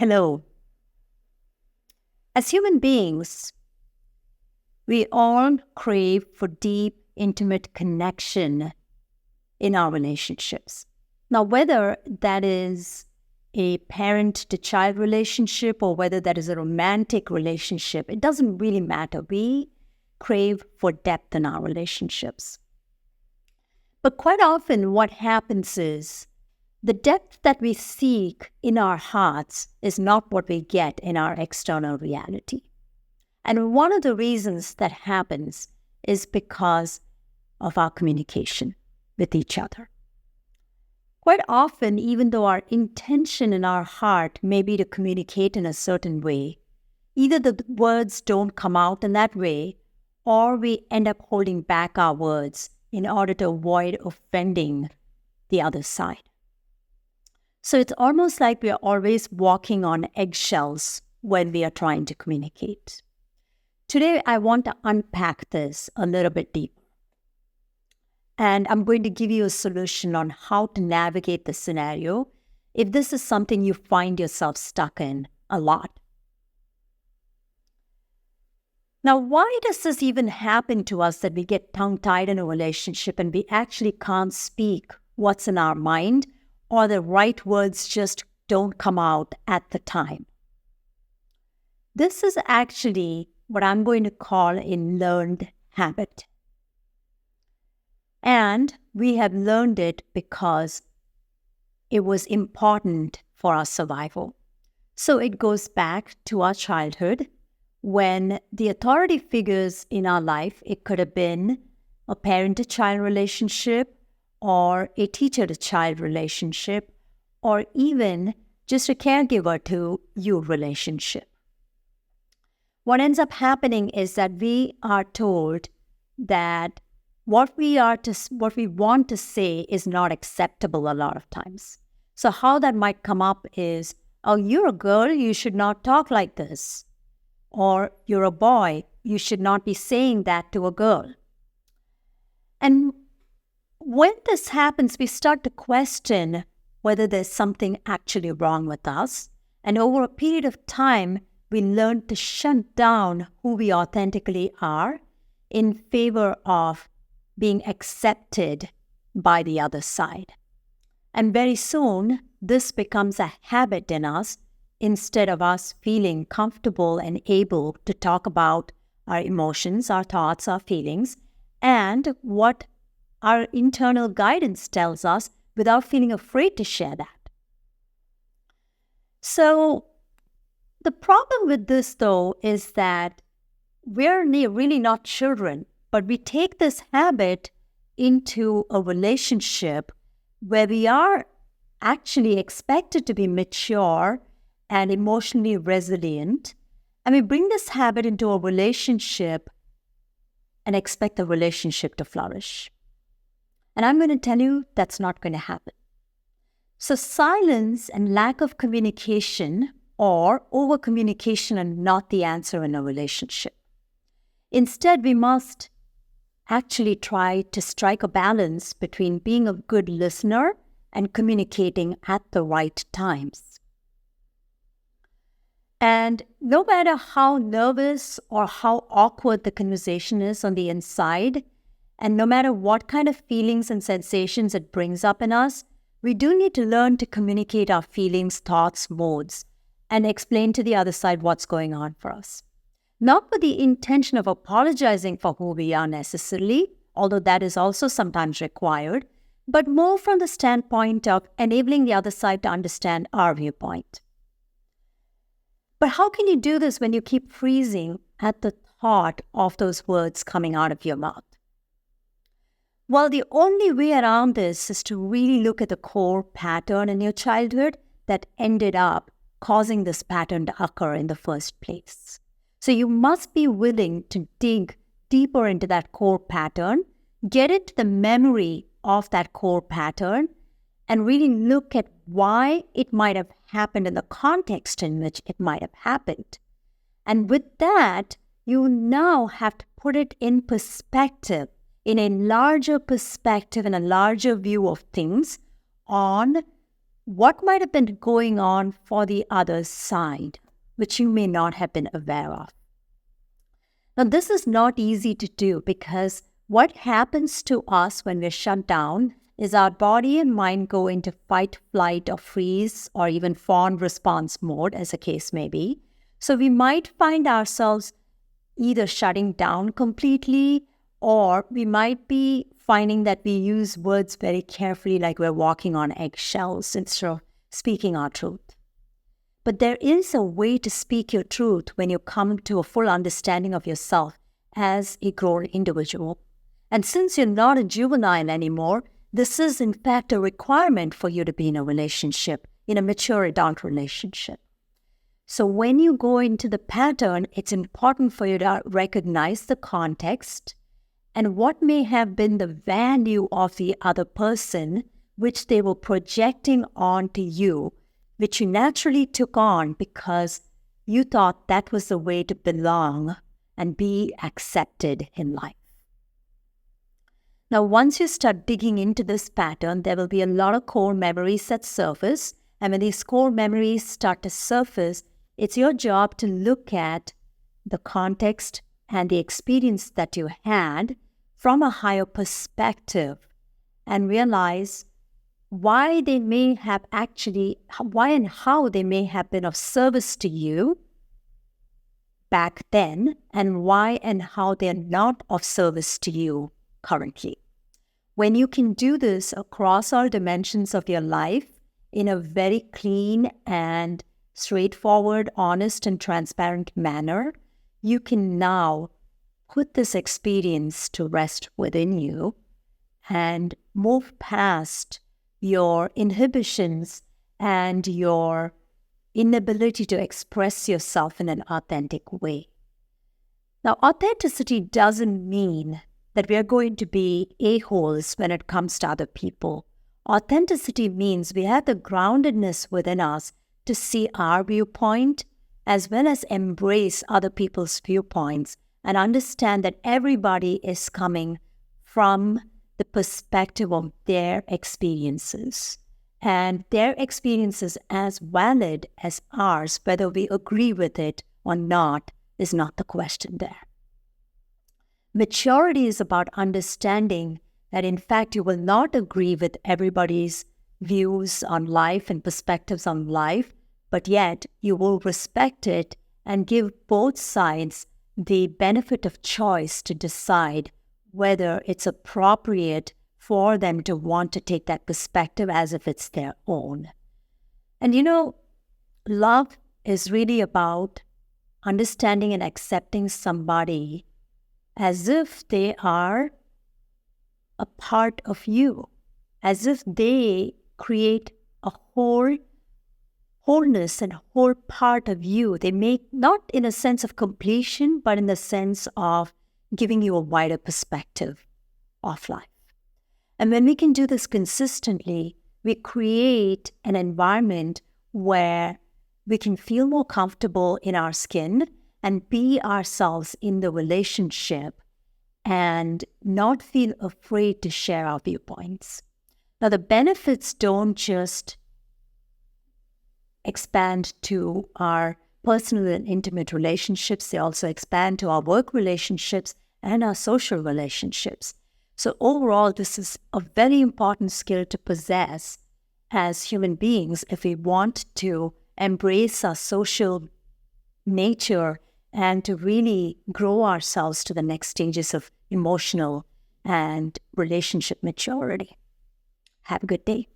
Hello. As human beings, we all crave for deep, intimate connection in our relationships. Now, whether that is a parent-to-child relationship or whether that is a romantic relationship, it doesn't really matter. We crave for depth in our relationships. But quite often what happens is the depth that we seek in our hearts is not what we get in our external reality. And one of the reasons that happens is because of our communication with each other. Quite often, even though our intention in our heart may be to communicate in a certain way, either the words don't come out in that way, or we end up holding back our words in order to avoid offending the other side. So it's almost like we are always walking on eggshells when we are trying to communicate. Today, I want to unpack this a little bit deeper. And I'm going to give you a solution on how to navigate the scenario if this is something you find yourself stuck in a lot. Now, why does this even happen to us that we get tongue-tied in a relationship and we actually can't speak what's in our mind, or the right words just don't come out at the time? This is actually what I'm going to call a learned habit. And we have learned it because it was important for our survival. So it goes back to our childhood when the authority figures in our life, it could have been a parent-to-child relationship, or a teacher-to-child relationship, or even just a caregiver-to-you relationship. What ends up happening is that we are told that what we want to say is not acceptable a lot of times. So how that might come up is, oh, you're a girl, you should not talk like this. Or you're a boy, you should not be saying that to a girl. And when this happens, we start to question whether there's something actually wrong with us. And over a period of time, we learn to shut down who we authentically are in favor of being accepted by the other side. And very soon, this becomes a habit in us instead of us feeling comfortable and able to talk about our emotions, our thoughts, our feelings, and what our internal guidance tells us without feeling afraid to share that. So the problem with this, though, is that we're really not children, but we take this habit into a relationship where we are actually expected to be mature and emotionally resilient, and we bring this habit into a relationship and expect the relationship to flourish. And I'm going to tell you that's not going to happen. So silence and lack of communication or over-communication are not the answer in a relationship. Instead, we must actually try to strike a balance between being a good listener and communicating at the right times. And no matter how nervous or how awkward the conversation is on the inside, and no matter what kind of feelings and sensations it brings up in us, we do need to learn to communicate our feelings, thoughts, moods, and explain to the other side what's going on for us. Not with the intention of apologizing for who we are necessarily, although that is also sometimes required, but more from the standpoint of enabling the other side to understand our viewpoint. But how can you do this when you keep freezing at the thought of those words coming out of your mouth? Well, the only way around this is to really look at the core pattern in your childhood that ended up causing this pattern to occur in the first place. So you must be willing to dig deeper into that core pattern, get into the memory of that core pattern, and really look at why it might have happened in the context in which it might have happened. And with that, you now have to put it in perspective, in a larger perspective and a larger view of things on what might have been going on for the other side, which you may not have been aware of. Now, this is not easy to do because what happens to us when we're shut down is our body and mind go into fight, flight, or freeze, or even fawn response mode, as the case may be. So we might find ourselves either shutting down completely, or we might be finding that we use words very carefully, like we're walking on eggshells instead of speaking our truth. But there is a way to speak your truth when you come to a full understanding of yourself as a grown individual. And since you're not a juvenile anymore, this is in fact a requirement for you to be in a relationship, in a mature adult relationship. So when you go into the pattern, it's important for you to recognize the context and what may have been the value of the other person, which they were projecting onto you, which you naturally took on because you thought that was the way to belong and be accepted in life. Now, once you start digging into this pattern, there will be a lot of core memories that surface. And when these core memories start to surface, it's your job to look at the context and the experience that you had from a higher perspective and realize why they may have actually, why and how they may have been of service to you back then, and why and how they're not of service to you currently. When you can do this across all dimensions of your life in a very clean and straightforward, honest, and transparent manner, you can now put this experience to rest within you and move past your inhibitions and your inability to express yourself in an authentic way. Now, authenticity doesn't mean that we are going to be a-holes when it comes to other people. Authenticity means we have the groundedness within us to see our viewpoint as well as embrace other people's viewpoints and understand that everybody is coming from the perspective of their experiences. And their experiences as valid as ours, whether we agree with it or not, is not the question there. Maturity is about understanding that in fact you will not agree with everybody's views on life and perspectives on life, but yet you will respect it and give both sides the benefit of choice to decide whether it's appropriate for them to want to take that perspective as if it's their own. And you know, love is really about understanding and accepting somebody as if they are a part of you, as if they create a wholeness and whole part of you. They make, not in a sense of completion, but in the sense of giving you a wider perspective of life. And when we can do this consistently, we create an environment where we can feel more comfortable in our skin and be ourselves in the relationship and not feel afraid to share our viewpoints. Now, the benefits don't just expand to our personal and intimate relationships, they also expand to our work relationships and our social relationships. So overall, this is a very important skill to possess as human beings if we want to embrace our social nature and to really grow ourselves to the next stages of emotional and relationship maturity. Have a good day.